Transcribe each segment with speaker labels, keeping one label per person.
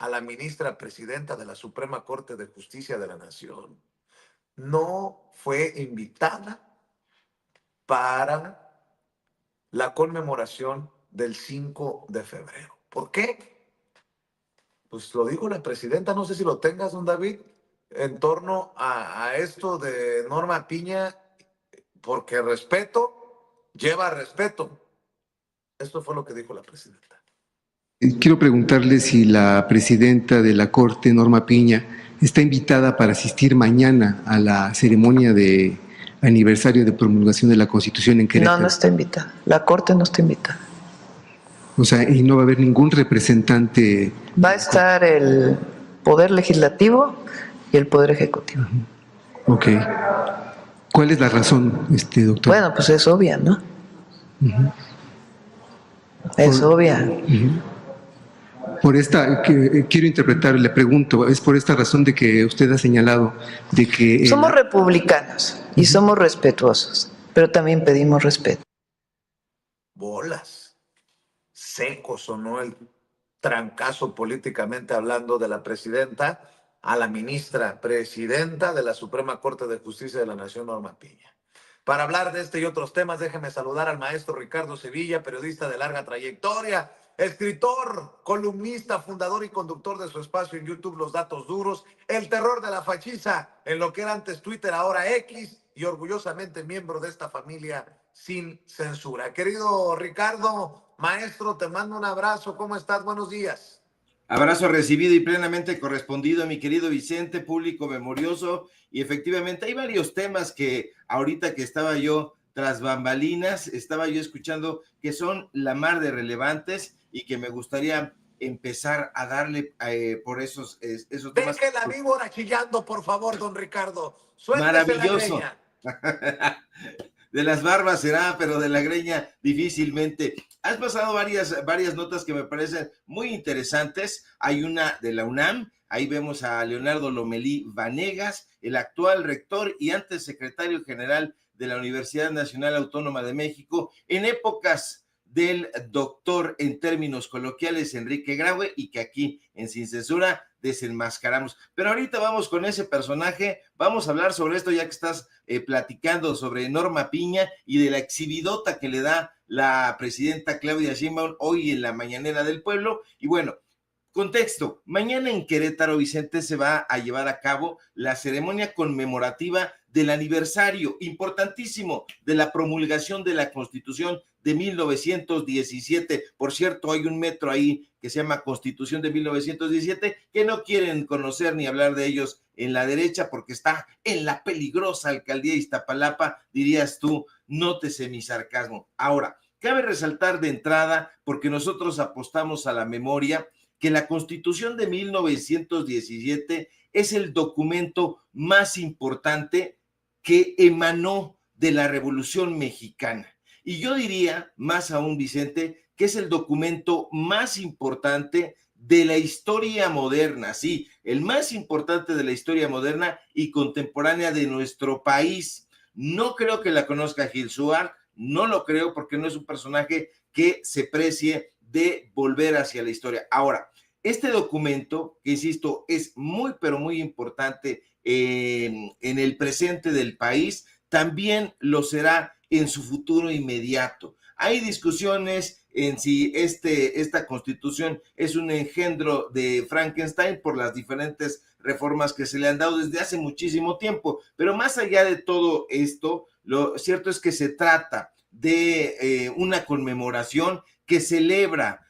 Speaker 1: a la ministra presidenta de la Suprema Corte de Justicia de la Nación no fue invitada para la conmemoración del 5 de febrero. ¿Por qué? Pues lo dijo la presidenta, no sé si lo tengas, don David, en torno a esto de Norma Piña, porque respeto lleva respeto. Esto fue lo que dijo la presidenta.
Speaker 2: Quiero preguntarle si la presidenta de la Corte, Norma Piña, está invitada para asistir mañana a la ceremonia de aniversario de promulgación de la Constitución en Querétaro.
Speaker 3: No, no está invitada. La Corte no está invitada.
Speaker 2: O sea, y no va a haber ningún representante.
Speaker 3: Va a estar el Poder Legislativo y el Poder Ejecutivo.
Speaker 2: Ok. ¿Cuál es la razón, doctor?
Speaker 3: Bueno, pues es obvia, ¿no? Es obvia.
Speaker 2: Por esta, quiero interpretar, le pregunto, es por esta razón de que usted ha señalado de que...
Speaker 3: Somos republicanos y somos respetuosos, pero también pedimos respeto.
Speaker 1: Bolas. Seco sonó el trancazo políticamente hablando de la presidenta a la ministra presidenta de la Suprema Corte de Justicia de la Nación, Norma Piña. Para hablar de este y otros temas, déjeme saludar al maestro Ricardo Sevilla, periodista de larga trayectoria, escritor, columnista, fundador y conductor de su espacio en YouTube Los Datos Duros, el terror de la fachiza en lo que era antes Twitter, ahora X, y orgullosamente miembro de esta familia sin censura. Querido Ricardo, maestro, te mando un abrazo. ¿Cómo estás? Buenos días.
Speaker 4: Abrazo recibido y plenamente correspondido, mi querido Vicente, público memorioso. Y efectivamente hay varios temas que ahorita que estaba yo tras bambalinas, estaba yo escuchando que son la mar de relevantes y que me gustaría empezar a darle por esos temas.
Speaker 1: Deje la víbora chillando, por favor, don Ricardo. Suéltese
Speaker 4: Maravilloso.
Speaker 1: la greña.
Speaker 4: De las barbas será, pero de la greña difícilmente. Has pasado varias notas que me parecen muy interesantes. Hay una de la UNAM, ahí vemos a Leonardo Lomelí Vanegas, el actual rector y antes secretario general de la Universidad Nacional Autónoma de México, en épocas del doctor en términos coloquiales Enrique Graue, y que aquí en Sin Censura desenmascaramos. Pero ahorita vamos con ese personaje, vamos a hablar sobre esto ya que estás platicando sobre Norma Piña y de la exhibidota que le da la presidenta Claudia Sheinbaum hoy en la Mañanera del Pueblo. Y bueno, contexto, mañana en Querétaro, Vicente, se va a llevar a cabo la ceremonia conmemorativa del aniversario importantísimo de la promulgación de la Constitución de 1917. Por cierto, hay un metro ahí que se llama Constitución de 1917, que no quieren conocer ni hablar de ellos en la derecha porque está en la peligrosa alcaldía de Iztapalapa, dirías tú, nótese mi sarcasmo. Ahora, cabe resaltar de entrada, porque nosotros apostamos a la memoria, que la Constitución de 1917 es el documento más importante que emanó de la Revolución Mexicana. Y yo diría, más aún, Vicente, que es el documento más importante de la historia moderna, sí, el más importante de la historia moderna y contemporánea de nuestro país. No creo que la conozca Gil Suar, no lo creo porque no es un personaje que se precie de volver hacia la historia. Ahora, este documento, que insisto, es muy, pero muy importante en el presente del país, también lo será en su futuro inmediato. Hay discusiones en si esta Constitución es un engendro de Frankenstein por las diferentes reformas que se le han dado desde hace muchísimo tiempo, pero más allá de todo esto, lo cierto es que se trata de una conmemoración que celebra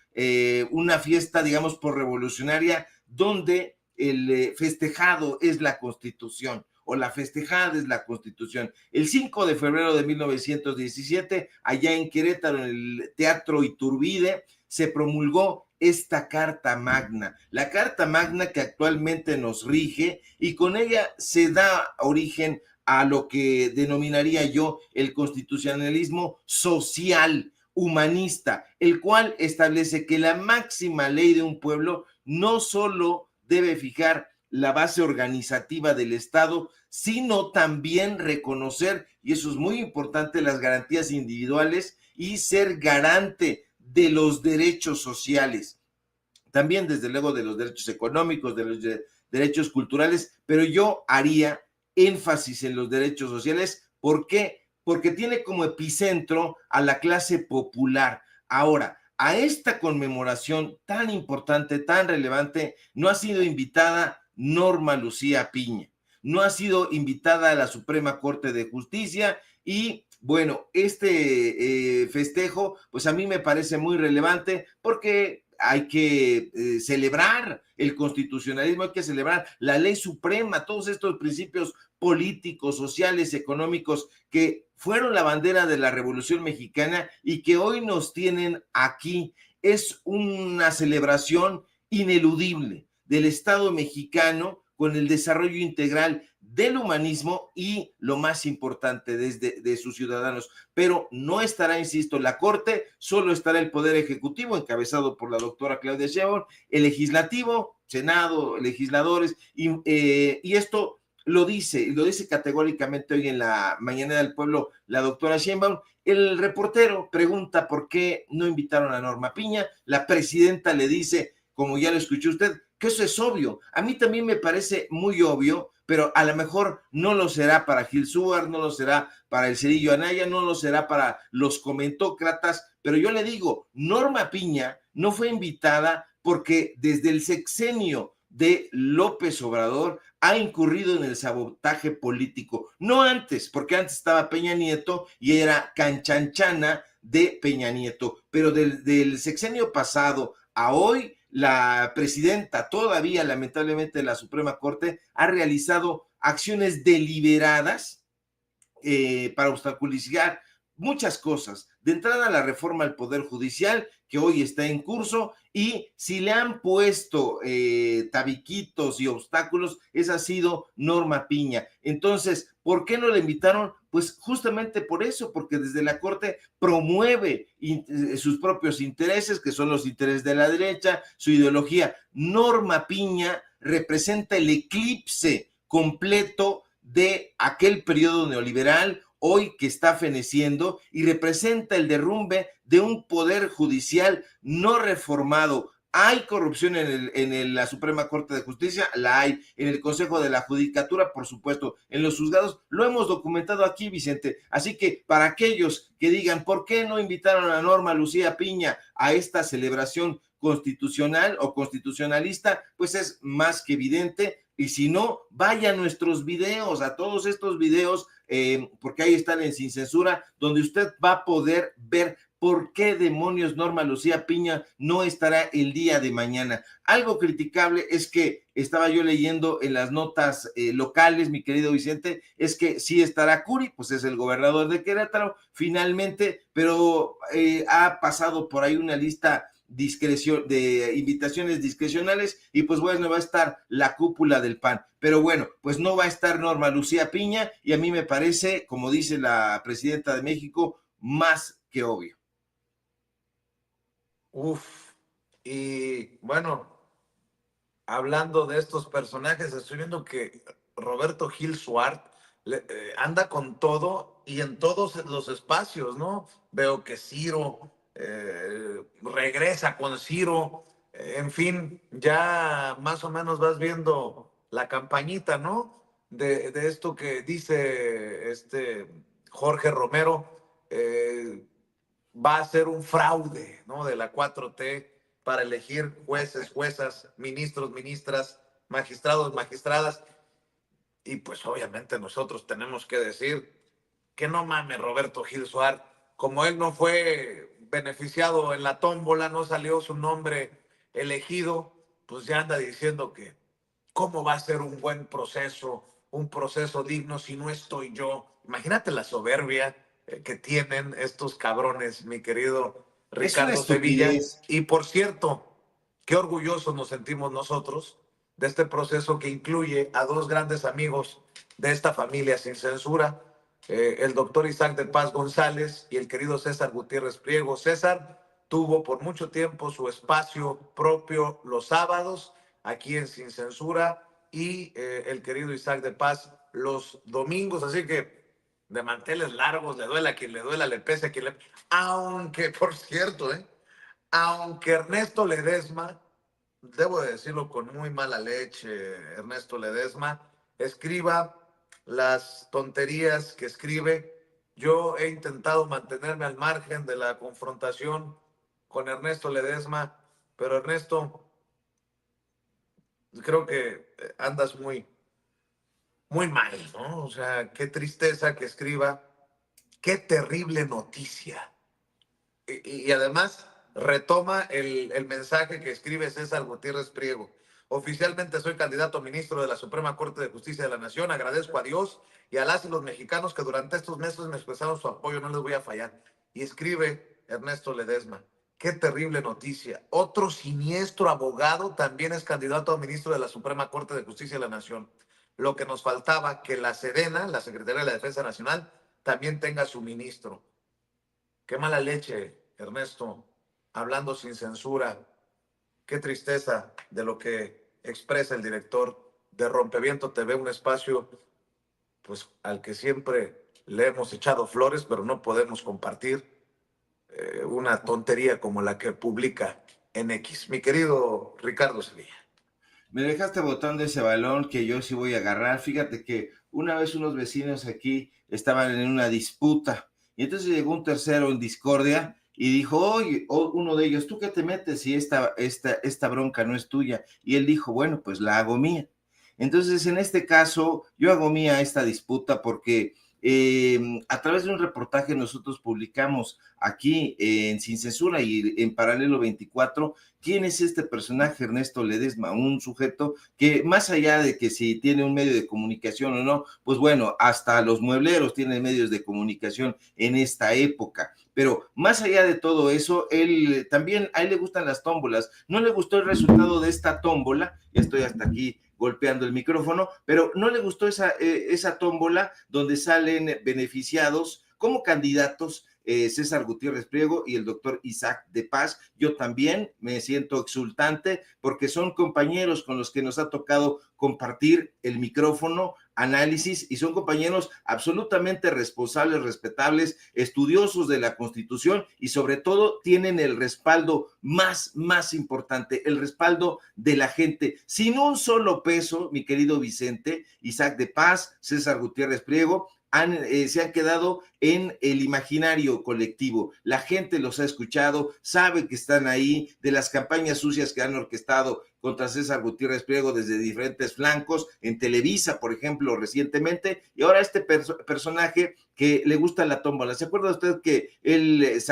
Speaker 4: una fiesta, digamos, por revolucionaria, donde el festejado es la Constitución, o la festejada es la Constitución. El 5 de febrero de 1917, allá en Querétaro, en el Teatro Iturbide, se promulgó esta Carta Magna, la Carta Magna que actualmente nos rige, y con ella se da origen a lo que denominaría yo el constitucionalismo social, humanista, el cual establece que la máxima ley de un pueblo no solo debe fijar la base organizativa del Estado, sino también reconocer, y eso es muy importante, las garantías individuales y ser garante de los derechos sociales. también desde luego de los derechos económicos, de los derechos culturales, pero yo haría énfasis en los derechos sociales. ¿Por qué? Porque tiene como epicentro a la clase popular. Ahora, a esta conmemoración tan importante, tan relevante, no ha sido invitada Norma Lucía Piña, no ha sido invitada a la Suprema Corte de Justicia y bueno, este festejo, pues a mí me parece muy relevante porque hay que celebrar el constitucionalismo, hay que celebrar la ley suprema, todos estos principios políticos, sociales, económicos que fueron la bandera de la Revolución Mexicana y que hoy nos tienen aquí. Es una celebración ineludible del Estado mexicano con el desarrollo integral del humanismo y lo más importante de sus ciudadanos. Pero no estará, insisto, la Corte, solo estará el Poder Ejecutivo, encabezado por la doctora Claudia Sheinbaum, el Legislativo, Senado, legisladores, y esto lo dice categóricamente hoy en la Mañanera del Pueblo la doctora Sheinbaum. El reportero pregunta por qué no invitaron a Norma Piña, la presidenta le dice, como ya lo escuchó usted, que eso es obvio. A mí también me parece muy obvio, pero a lo mejor no lo será para Gil Suar, no lo será para el Cerillo Anaya, no lo será para los comentócratas, pero yo le digo, Norma Piña no fue invitada porque desde el sexenio de López Obrador ha incurrido en el sabotaje político. No antes, porque antes estaba Peña Nieto y era canchanchana de Peña Nieto, pero del sexenio pasado a hoy, la presidenta todavía lamentablemente de la Suprema Corte ha realizado acciones deliberadas para obstaculizar muchas cosas. De entrada, la reforma al Poder Judicial, que hoy está en curso, y si le han puesto tabiquitos y obstáculos, esa ha sido Norma Piña. Entonces, ¿por qué no la invitaron? Pues justamente por eso, porque desde la Corte promueve sus propios intereses, que son los intereses de la derecha, su ideología. Norma Piña representa el eclipse completo de aquel periodo neoliberal, hoy que está feneciendo, y representa el derrumbe de un poder judicial no reformado. Hay corrupción en la Suprema Corte de Justicia, la hay en el Consejo de la Judicatura, por supuesto, en los juzgados, lo hemos documentado aquí, Vicente. Así que para aquellos que digan, ¿por qué no invitaron a Norma Lucía Piña a esta celebración constitucional o constitucionalista? Pues es más que evidente. Y si no, vaya a nuestros videos, a todos estos videos, porque ahí están en Sin Censura, donde usted va a poder ver por qué demonios Norma Lucía Piña no estará el día de mañana. Algo criticable es que estaba yo leyendo en las notas locales, mi querido Vicente, es que sí estará Curi, pues es el gobernador de Querétaro, finalmente, pero ha pasado por ahí una lista de invitaciones discrecionales y pues bueno, va a estar la cúpula del PAN, pero bueno, pues no va a estar Norma Lucía Piña y a mí me parece, como dice la presidenta de México, más que obvio.
Speaker 1: Uf, y bueno, hablando de estos personajes, estoy viendo que Roberto Gil Suart anda con todo y en todos los espacios, ¿no? Veo que Ciro regresa con Ciro, en fin, ya más o menos vas viendo la campañita, ¿no? De esto que dice Jorge Romero, va a ser un fraude, ¿no? De la 4T para elegir jueces, juezas, ministros, ministras, magistrados, magistradas. Y pues obviamente nosotros tenemos que decir que no mames Roberto Gil Suárez, como él no fue beneficiado en la tómbola, no salió su nombre elegido, pues ya anda diciendo que cómo va a ser un buen proceso, un proceso digno si no estoy yo. Imagínate la soberbia que tienen estos cabrones, mi querido Ricardo Sevilla. Y por cierto, qué orgullosos nos sentimos nosotros de este proceso que incluye a dos grandes amigos de esta familia Sin Censura, el doctor Isaac de Paz González y el querido César Gutiérrez Priego. César tuvo por mucho tiempo su espacio propio los sábados aquí en Sin Censura y el querido Isaac de Paz los domingos, así que de manteles largos, le duela a quien le duela, le pese a quien le... Aunque, por cierto, aunque Ernesto Ledesma debo de decirlo con muy mala leche, Ernesto Ledesma, escriba las tonterías que escribe. Yo he intentado mantenerme al margen de la confrontación con Ernesto Ledesma, pero Ernesto, creo que andas muy mal, ¿no? O sea, qué tristeza que escriba, qué terrible noticia. Y además retoma el mensaje que escribe César Gutiérrez Priego. Oficialmente soy candidato a ministro de la Suprema Corte de Justicia de la Nación. Agradezco a Dios y a las y los mexicanos que durante estos meses me expresaron su apoyo. No les voy a fallar. Y escribe Ernesto Ledesma. Qué terrible noticia. Otro siniestro abogado también es candidato a ministro de la Suprema Corte de Justicia de la Nación. Lo que nos faltaba, que la Sedena, la Secretaría de la Defensa Nacional, también tenga su ministro. Qué mala leche, Ernesto, hablando sin censura. Qué tristeza de lo que expresa el director de Rompeviento TV, un espacio pues al que siempre le hemos echado flores, pero no podemos compartir una tontería como la que publica en X. Mi querido Ricardo Sevilla.
Speaker 4: Me dejaste botando ese balón que yo sí voy a agarrar. Fíjate que una vez unos vecinos aquí estaban en una disputa y entonces llegó un tercero en discordia y dijo, oye, uno de ellos, ¿tú qué te metes si esta bronca no es tuya? Y él dijo, bueno, pues la hago mía. Entonces, en este caso, yo hago mía esta disputa porque a través de un reportaje nosotros publicamos aquí en Sin Censura y en Paralelo 24 quién es este personaje Ernesto Ledesma, un sujeto que más allá de que si tiene un medio de comunicación o no, pues bueno, hasta los muebleros tienen medios de comunicación en esta época. Pero más allá de todo eso, él también, a él le gustan las tómbolas. No le gustó el resultado de esta tómbola, ya estoy hasta aquí golpeando el micrófono, pero no le gustó esa tómbola donde salen beneficiados como candidatos César Gutiérrez Priego y el doctor Isaac de Paz. Yo también me siento exultante porque son compañeros con los que nos ha tocado compartir el micrófono, análisis, y son compañeros absolutamente responsables, respetables, estudiosos de la Constitución y sobre todo tienen el respaldo más importante, el respaldo de la gente. Sin un solo peso, mi querido Vicente, Isaac de Paz, César Gutiérrez Priego, se han quedado en el imaginario colectivo. La gente los ha escuchado, sabe que están ahí, de las campañas sucias que han orquestado contra César Gutiérrez Priego desde diferentes flancos, en Televisa, por ejemplo, recientemente, y ahora este personaje que le gusta la tómbola. ¿Se acuerda usted que él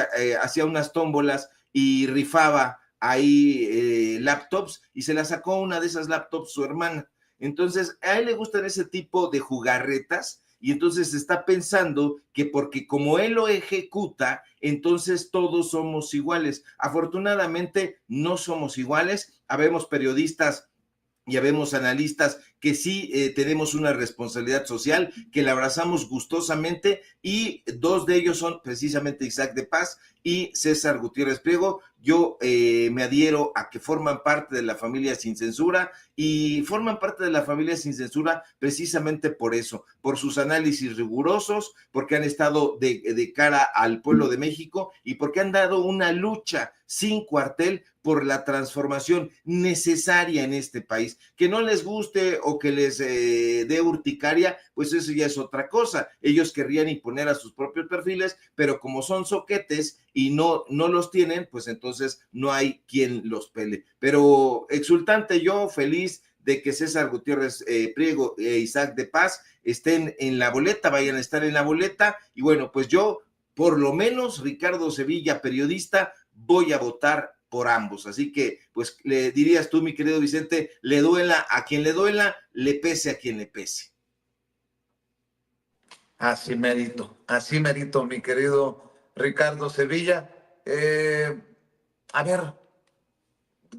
Speaker 4: hacía unas tómbolas y rifaba ahí laptops y se la sacó una de esas laptops su hermana? Entonces, a él le gustan ese tipo de jugarretas y entonces está pensando que porque como él lo ejecuta, entonces todos somos iguales. Afortunadamente no somos iguales, habemos periodistas y habemos analistas que sí tenemos una responsabilidad social, que la abrazamos gustosamente y dos de ellos son precisamente Isaac de Paz y César Gutiérrez Priego. Yo me adhiero a que forman parte de la familia Sin Censura y forman parte de la familia Sin Censura precisamente por eso, por sus análisis rigurosos, porque han estado de cara al pueblo de México y porque han dado una lucha sin cuartel por la transformación necesaria en este país. Que no les guste o que les dé urticaria, pues eso ya es otra cosa. Ellos querrían imponer a sus propios perfiles, pero como son soquetes y no los tienen, pues entonces no hay quien los pele. Pero exultante yo, feliz de que César Gutiérrez Priego e Isaac de Paz estén en la boleta, vayan a estar en la boleta. Y bueno, pues yo, por lo menos, Ricardo Sevilla, periodista, voy a votar por ambos. Así que, pues, le dirías tú, mi querido Vicente, le duela a quien le duela, le pese a quien le pese.
Speaker 1: Así merito, mi querido Ricardo Sevilla. A ver,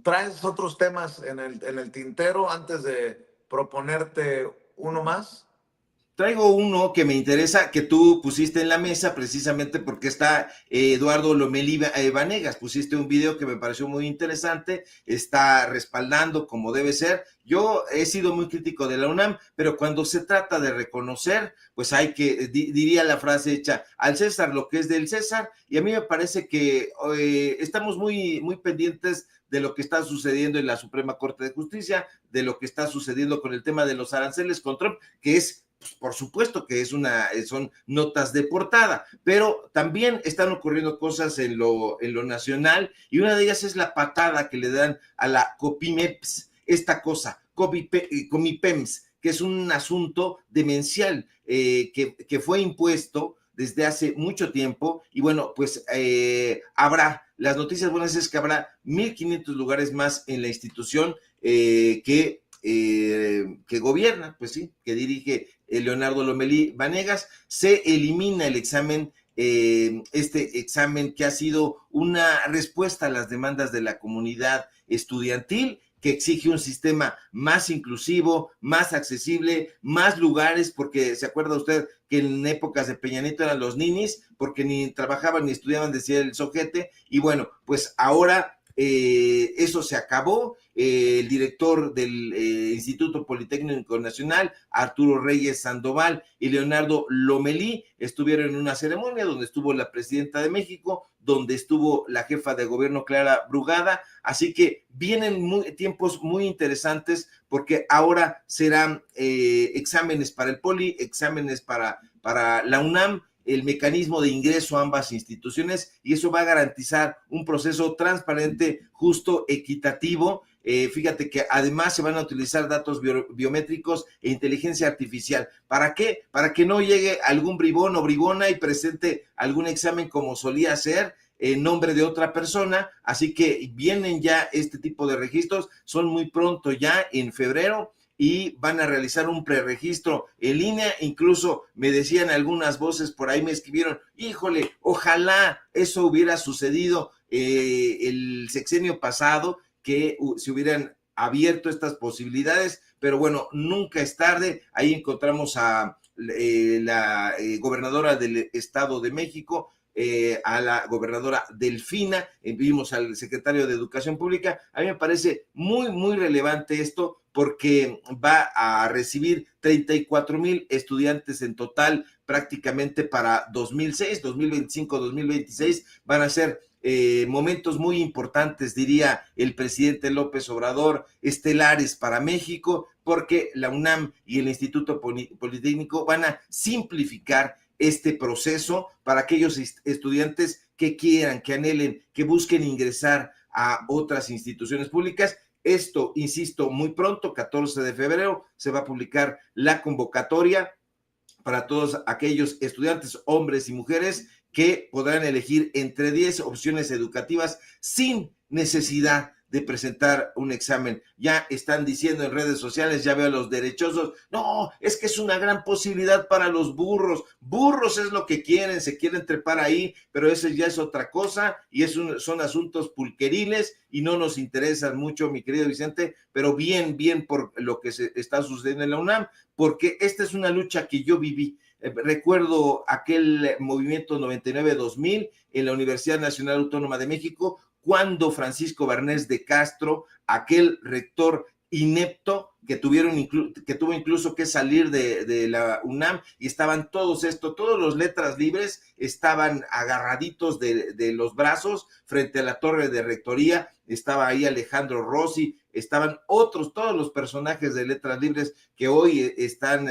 Speaker 1: ¿traes otros temas en el tintero antes de proponerte uno más?
Speaker 4: traigo uno que me interesa, que tú pusiste en la mesa precisamente porque está Eduardo Lomelí Vanegas. Pusiste un video que me pareció muy interesante, está respaldando como debe ser. Yo he sido muy crítico de la UNAM, pero cuando se trata de reconocer, pues hay que, diría la frase hecha, al César lo que es del César, y a mí me parece que estamos muy, muy pendientes de lo que está sucediendo en la Suprema Corte de Justicia, de lo que está sucediendo con el tema de los aranceles con Trump, que es, pues, por supuesto que son notas de portada, pero también están ocurriendo cosas en lo nacional, y una de ellas es la patada que le dan a la Copimeps, esta cosa, Comipems, que es un asunto demencial que fue impuesto desde hace mucho tiempo, y bueno, pues las noticias buenas es que habrá 1,500 lugares más en la institución que gobierna, pues sí, que dirige Leonardo Lomelí Vanegas. Se elimina el examen, este examen que ha sido una respuesta a las demandas de la comunidad estudiantil, que exige un sistema más inclusivo, más accesible, más lugares, porque se acuerda usted que en épocas de Peña Nieto eran los ninis, porque ni trabajaban ni estudiaban, decía el sojete, y bueno, pues ahora eso se acabó. El director del Instituto Politécnico Nacional, Arturo Reyes Sandoval, y Leonardo Lomelí estuvieron en una ceremonia donde estuvo la presidenta de México, donde estuvo la jefa de gobierno Clara Brugada, así que vienen tiempos muy interesantes porque ahora serán exámenes para el Poli, exámenes para la UNAM, el mecanismo de ingreso a ambas instituciones, y eso va a garantizar un proceso transparente, justo, equitativo. Fíjate que además se van a utilizar datos biométricos e inteligencia artificial. ¿Para qué? Para que no llegue algún bribón o bribona y presente algún examen como solía ser en nombre de otra persona. Así que vienen ya este tipo de registros, son muy pronto, ya en febrero, y van a realizar un preregistro en línea. Incluso me decían algunas voces por ahí, me escribieron, híjole, ojalá eso hubiera sucedido el sexenio pasado, que se hubieran abierto estas posibilidades, pero bueno, nunca es tarde. Ahí encontramos a la gobernadora del Estado de México, a la gobernadora Delfina, vimos al secretario de Educación Pública. A mí me parece muy, muy relevante esto, porque va a recibir 34,000 estudiantes en total, prácticamente para 2006, 2025, 2026, van a ser momentos muy importantes, diría el presidente López Obrador, estelares para México, porque la UNAM y el Instituto Politécnico van a simplificar este proceso para aquellos estudiantes que quieran, que anhelen, que busquen ingresar a otras instituciones públicas. Esto, insisto, muy pronto, 14 de febrero, se va a publicar la convocatoria para todos aquellos estudiantes, hombres y mujeres, que podrán elegir entre 10 opciones educativas sin necesidad de presentar un examen. Ya están diciendo en redes sociales, ya veo a los derechosos, no, es que es una gran posibilidad para los burros. Burros es lo que quieren, se quieren trepar ahí, pero eso ya es otra cosa, y son asuntos pulqueriles y no nos interesan mucho, mi querido Vicente, pero bien, bien por lo que se está sucediendo en la UNAM, porque esta es una lucha que yo viví. Recuerdo aquel movimiento 99-2000 en la Universidad Nacional Autónoma de México, cuando Francisco Barnés de Castro, aquel rector inepto que tuvo incluso que salir de la UNAM, y estaban todos los letras libres estaban agarraditos de los brazos frente a la torre de rectoría. Estaba ahí Alejandro Rossi, estaban todos los personajes de letras libres que hoy están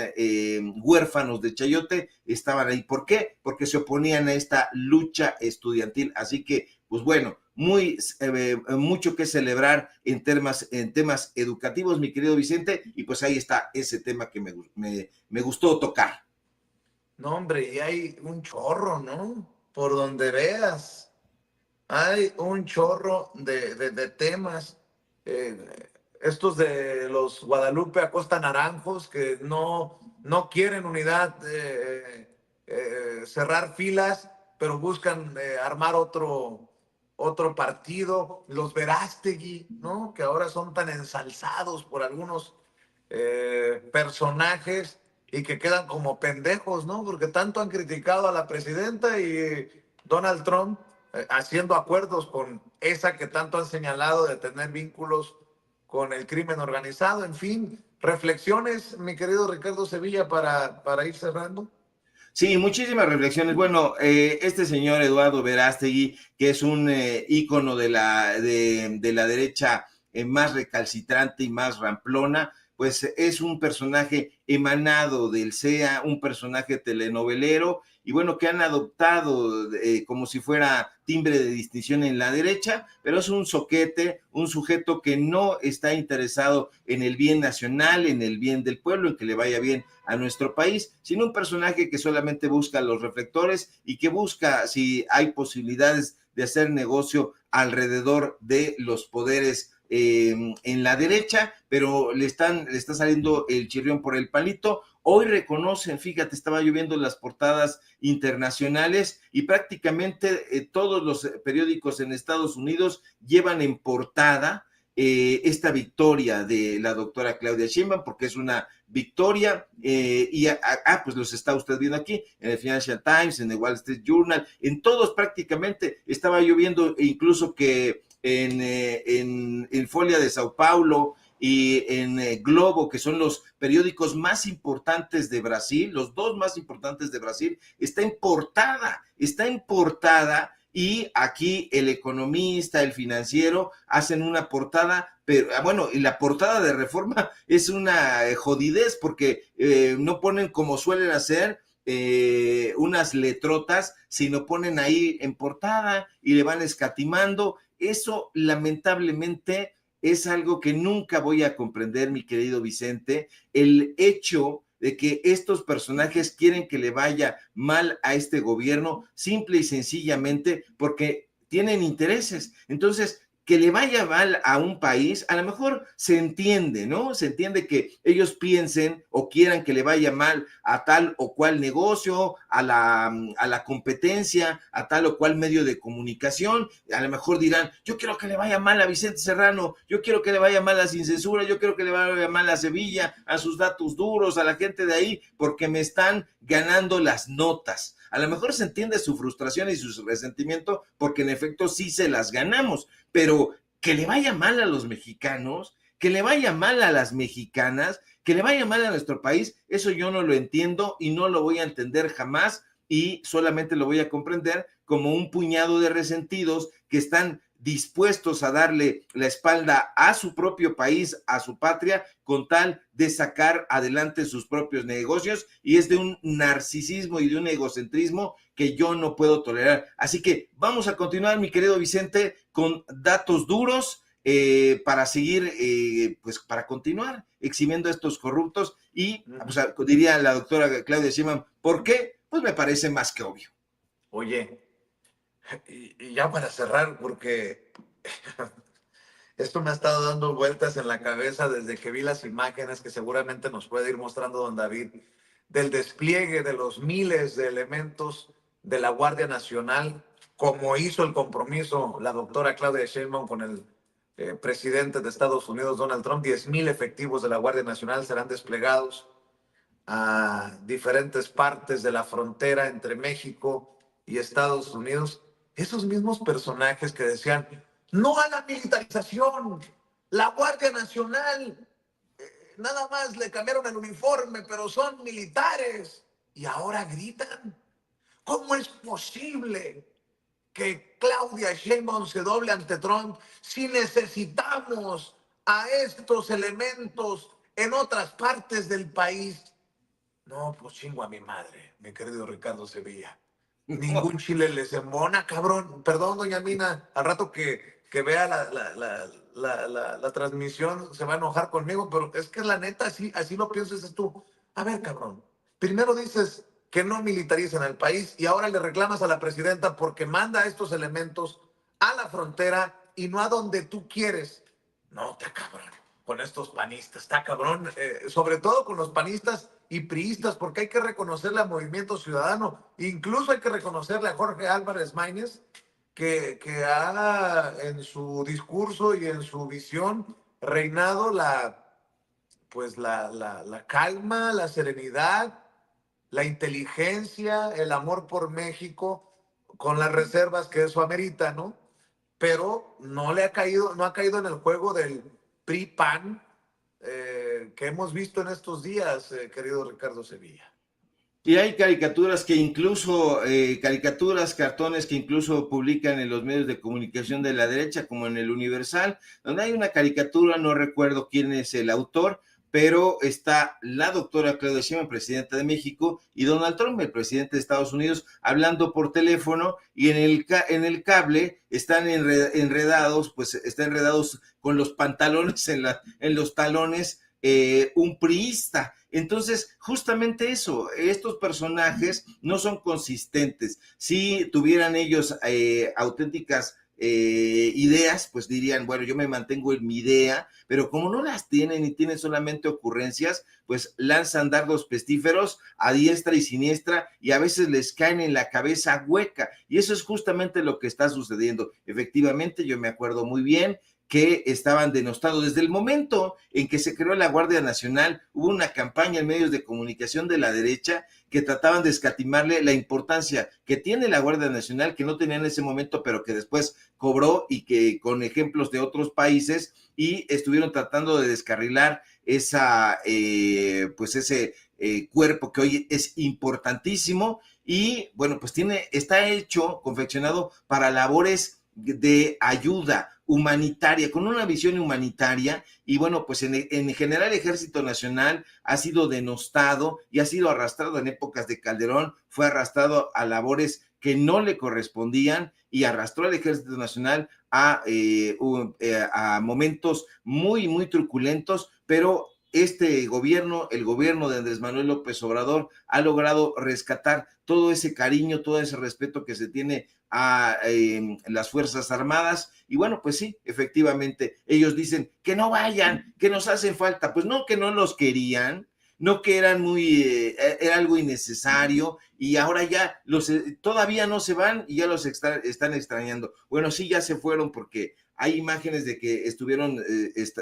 Speaker 4: huérfanos de chayote, estaban ahí. ¿Por qué? Porque se oponían a esta lucha estudiantil. Así que, pues bueno, mucho que celebrar en temas educativos, mi querido Vicente, y pues ahí está ese tema que me gustó tocar.
Speaker 1: No, hombre, y hay un chorro, ¿no? Por donde veas, hay un chorro de temas. Estos de los Guadalupe Acosta Naranjos, que no quieren unidad, cerrar filas, pero buscan armar otro partido. Los Verástegui, ¿no? Que ahora son tan ensalzados por algunos personajes y que quedan como pendejos, ¿no? Porque tanto han criticado a la presidenta y Donald Trump haciendo acuerdos con esa que tanto han señalado de tener vínculos con el crimen organizado. En fin, reflexiones, mi querido Ricardo Sevilla, para ir cerrando.
Speaker 4: Sí, muchísimas reflexiones. Bueno, este señor Eduardo Verástegui, que es un ícono de la derecha más recalcitrante y más ramplona, pues es un personaje emanado del CEA, un personaje telenovelero, y bueno, que han adoptado como si fuera timbre de distinción en la derecha, pero es un soquete, un sujeto que no está interesado en el bien nacional, en el bien del pueblo, en que le vaya bien a nuestro país, sino un personaje que solamente busca los reflectores y que busca si hay posibilidades de hacer negocio alrededor de los poderes en la derecha, pero le está saliendo el chirrión por el palito. Hoy reconocen, fíjate, estaba lloviendo las portadas internacionales y prácticamente todos los periódicos en Estados Unidos llevan en portada esta victoria de la doctora Claudia Sheinbaum, porque es una victoria, pues los está usted viendo aquí, en el Financial Times, en el Wall Street Journal, en todos prácticamente. Estaba yo viendo incluso que en Folha de Sao Paulo y en Globo, que son los periódicos más importantes de Brasil, los dos más importantes de Brasil, está en portada, y aquí el Economista, el Financiero, hacen una portada, pero bueno, y la portada de Reforma es una jodidez, porque no ponen como suelen hacer unas letrotas, sino ponen ahí en portada y le van escatimando. Eso lamentablemente es algo que nunca voy a comprender, mi querido Vicente, el hecho de que estos personajes quieren que le vaya mal a este gobierno, simple y sencillamente porque tienen intereses. Entonces, que le vaya mal a un país, a lo mejor se entiende, ¿no? Se entiende que ellos piensen o quieran que le vaya mal a tal o cual negocio, a la competencia, a tal o cual medio de comunicación. A lo mejor dirán, yo quiero que le vaya mal a Vicente Serrano, yo quiero que le vaya mal a Sin Censura, yo quiero que le vaya mal a Sevilla, a sus datos duros, a la gente de ahí, porque me están ganando las notas. A lo mejor se entiende su frustración y su resentimiento, porque en efecto sí se las ganamos, pero que le vaya mal a los mexicanos, que le vaya mal a las mexicanas, que le vaya mal a nuestro país, eso yo no lo entiendo y no lo voy a entender jamás, y solamente lo voy a comprender como un puñado de resentidos que están dispuestos a darle la espalda a su propio país, a su patria, con tal de sacar adelante sus propios negocios, y es de un narcisismo y de un egocentrismo que yo no puedo tolerar. Así que vamos a continuar, mi querido Vicente, con datos duros para seguir, pues para continuar exhibiendo a estos corruptos y, pues, diría la doctora Claudia Sheinbaum, ¿por qué? Pues me parece más que obvio.
Speaker 1: Oye, y ya para cerrar, porque esto me ha estado dando vueltas en la cabeza desde que vi las imágenes que seguramente nos puede ir mostrando don David, del despliegue de los miles de elementos de la Guardia Nacional, como hizo el compromiso la doctora Claudia Sheinbaum con el presidente de Estados Unidos, Donald Trump. 10,000 efectivos de la Guardia Nacional serán desplegados a diferentes partes de la frontera entre México y Estados Unidos. Esos mismos personajes que decían, no a la militarización, la Guardia Nacional, nada más le cambiaron el uniforme, pero son militares. Y ahora gritan, ¿cómo es posible que Claudia Sheinbaum se doble ante Trump si necesitamos a estos elementos en otras partes del país? No, pues chingo a mi madre, mi querido Ricardo Sevilla. Ningún chile les embona, cabrón. Perdón, doña Mina, al rato que vea la transmisión se va a enojar conmigo, pero es que la neta, así lo piensas tú. A ver, cabrón, primero dices que no militarizan al país y ahora le reclamas a la presidenta porque manda estos elementos a la frontera y no a donde tú quieres. No, está cabrón. Con estos panistas, está cabrón. Sobre todo con los panistas y priistas, porque hay que reconocerle a Movimiento Ciudadano. Incluso hay que reconocerle a Jorge Álvarez Maínez, que ha en su discurso y en su visión reinado pues la calma, la serenidad, la inteligencia, el amor por México, con las reservas que eso amerita, ¿no? Pero no le ha caído, no ha caído en el juego del PRI-PAN que hemos visto en estos días, querido Ricardo Sevilla.
Speaker 4: Y hay caricaturas que incluso, cartones que incluso publican en los medios de comunicación de la derecha, como en el Universal, donde hay una caricatura, no recuerdo quién es el autor, pero está la doctora Claudia Sheinbaum, presidenta de México, y Donald Trump, el presidente de Estados Unidos, hablando por teléfono, y en el cable están enredados, pues están enredados con los pantalones en los talones, un priista. Entonces, justamente eso, estos personajes no son consistentes. Si tuvieran ellos auténticas ideas, pues dirían, bueno, yo me mantengo en mi idea, pero como no las tienen y tienen solamente ocurrencias, pues lanzan dardos pestíferos a diestra y siniestra y a veces les caen en la cabeza hueca. Y eso es justamente lo que está sucediendo. Efectivamente, yo me acuerdo muy bien que estaban denostados. Desde el momento en que se creó la Guardia Nacional, hubo una campaña en medios de comunicación de la derecha que trataban de escatimarle la importancia que tiene la Guardia Nacional, que no tenía en ese momento, pero que después cobró, y que con ejemplos de otros países, y estuvieron tratando de descarrilar pues ese cuerpo que hoy es importantísimo, y bueno, pues está hecho, confeccionado para labores de ayuda humanitaria, con una visión humanitaria, y bueno, pues en general el Ejército Nacional ha sido denostado y ha sido arrastrado en épocas de Calderón, fue arrastrado a labores que no le correspondían y arrastró al Ejército Nacional a momentos muy, muy truculentos, pero este gobierno, el gobierno de Andrés Manuel López Obrador, ha logrado rescatar todo ese cariño, todo ese respeto que se tiene a las Fuerzas Armadas. Y bueno, pues sí, efectivamente, ellos dicen que no vayan, que nos hacen falta. Pues no, que no los querían, no, que eran era algo innecesario, y ahora ya todavía no se van y ya los están extrañando. Bueno, sí, ya se fueron, porque hay imágenes de que estuvieron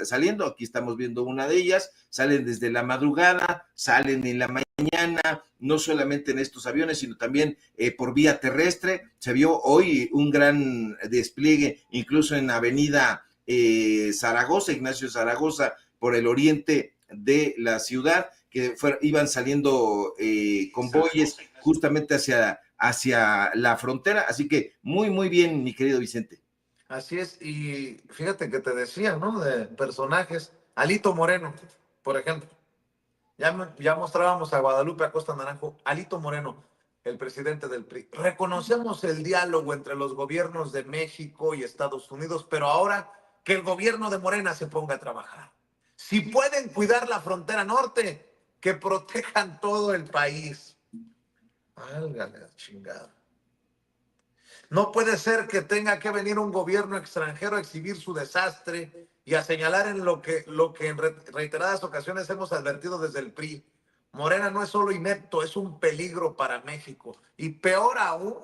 Speaker 4: saliendo. Aquí estamos viendo una de ellas. Salen desde la madrugada, salen en la mañana, no solamente en estos aviones, sino también por vía terrestre. Se vio hoy un gran despliegue, incluso en Avenida Zaragoza, Ignacio Zaragoza, por el oriente de la ciudad, que iban saliendo convoyes justamente hacia la frontera. Así que muy, muy bien, mi querido Vicente.
Speaker 1: Así es, y fíjate que te decía, ¿no? De personajes, Alito Moreno, por ejemplo. Ya mostrábamos a Guadalupe Acosta Naranjo, Alito Moreno, el presidente del PRI. Reconocemos el diálogo entre los gobiernos de México y Estados Unidos, pero ahora que el gobierno de Morena se ponga a trabajar. Si pueden cuidar la frontera norte, que protejan todo el país. Válgame la chingada. No puede ser que tenga que venir un gobierno extranjero a exhibir su desastre y a señalar en lo que en reiteradas ocasiones hemos advertido desde el PRI. Morena no es solo inepto, es un peligro para México. Y peor aún,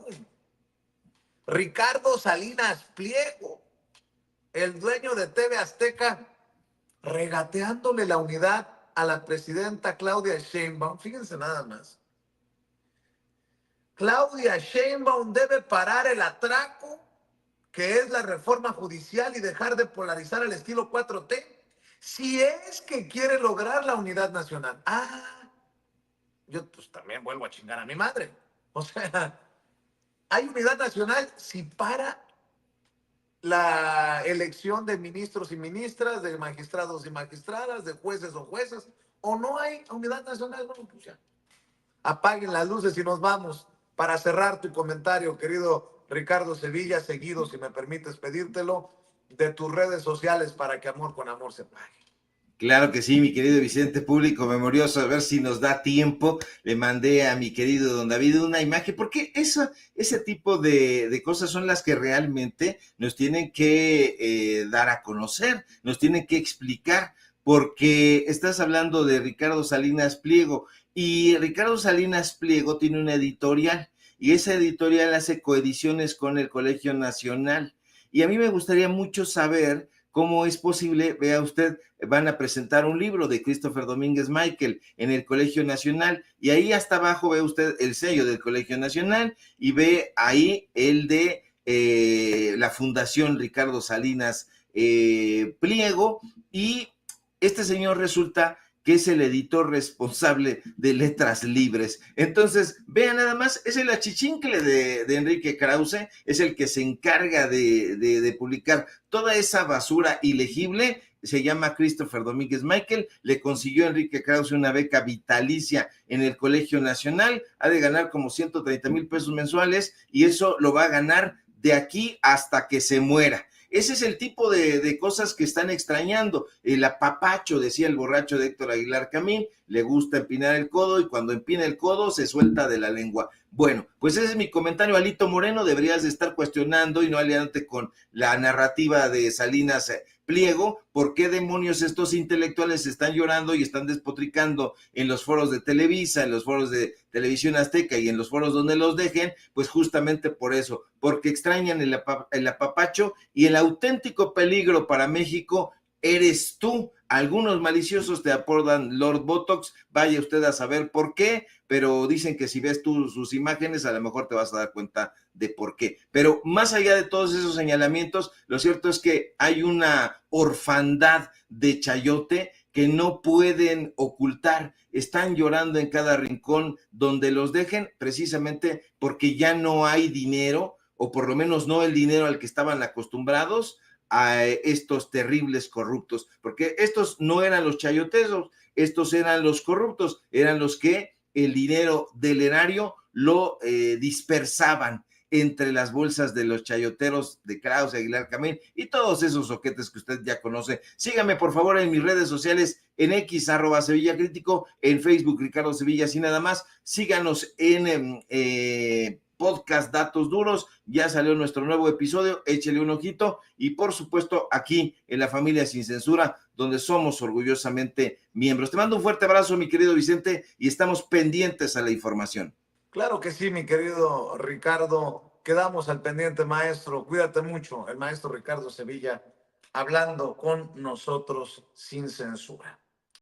Speaker 1: Ricardo Salinas Pliego, el dueño de TV Azteca, regateándole la unidad a la presidenta Claudia Sheinbaum. Fíjense nada más. Claudia Sheinbaum debe parar el atraco que es la reforma judicial y dejar de polarizar al estilo 4T, si es que quiere lograr la unidad nacional. Yo pues también vuelvo a chingar a mi madre. O sea, hay unidad nacional si para la elección de ministros y ministras, de magistrados y magistradas, de jueces o juezas, o no hay unidad nacional. Bueno, pues ya. Apaguen las luces y nos vamos. Para cerrar tu comentario, querido Ricardo Sevilla, seguido, si me permites pedírtelo, de tus redes sociales para que amor con amor se pague.
Speaker 4: Claro que sí, mi querido Vicente, público memorioso, a ver si nos da tiempo. Le mandé a mi querido don David una imagen, porque ese tipo de cosas son las que realmente nos tienen que dar a conocer, nos tienen que explicar, porque estás hablando de Ricardo Salinas Pliego, y Ricardo Salinas Pliego tiene una editorial, y esa editorial hace coediciones con el Colegio Nacional, y a mí me gustaría mucho saber ¿cómo es posible? Vea usted, van a presentar un libro de Christopher Domínguez Michael en el Colegio Nacional, y ahí hasta abajo ve usted el sello del Colegio Nacional y ve ahí el de la Fundación Ricardo Salinas Pliego, y este señor resulta que es el editor responsable de Letras Libres. Entonces, vean nada más, es el achichincle de Enrique Krause, es el que se encarga de publicar toda esa basura ilegible. Se llama Christopher Domínguez Michael, le consiguió a Enrique Krause una beca vitalicia en el Colegio Nacional, ha de ganar como 130,000 pesos mensuales, y eso lo va a ganar de aquí hasta que se muera. Ese es el tipo de cosas que están extrañando. El apapacho, decía el borracho de Héctor Aguilar Camín, le gusta empinar el codo, y cuando empina el codo se suelta de la lengua. Bueno, pues ese es mi comentario. Alito Moreno, deberías de estar cuestionando y no aliándote con la narrativa de Salinas Pliego. ¿Por qué demonios estos intelectuales están llorando y están despotricando en los foros de Televisa, en los foros de Televisión Azteca y en los foros donde los dejen? Pues justamente por eso, porque extrañan el apapacho, y el auténtico peligro para México eres tú. Algunos maliciosos te apodan Lord Botox, vaya usted a saber por qué, pero dicen que si ves tú sus imágenes, a lo mejor te vas a dar cuenta de por qué. Pero más allá de todos esos señalamientos, lo cierto es que hay una orfandad de chayote que no pueden ocultar. Están llorando en cada rincón donde los dejen, precisamente porque ya no hay dinero, o por lo menos no el dinero al que estaban acostumbrados, a estos terribles corruptos, porque estos no eran los chayoteros, estos eran los corruptos, eran los que el dinero del erario lo dispersaban entre las bolsas de los chayoteros de Krause, Aguilar Camín y todos esos soquetes que usted ya conoce. Sígame por favor en mis redes sociales, en X, @Sevilla Crítico, en Facebook, Ricardo Sevilla, así nada más. Síganos en podcast Datos Duros, ya salió nuestro nuevo episodio, échele un ojito, y por supuesto aquí en La Familia Sin Censura, donde somos orgullosamente miembros. Te mando un fuerte abrazo, mi querido Vicente, y estamos pendientes a la información.
Speaker 1: Claro que sí, mi querido Ricardo. Quedamos al pendiente, maestro. Cuídate mucho. El maestro Ricardo Sevilla hablando con nosotros sin censura.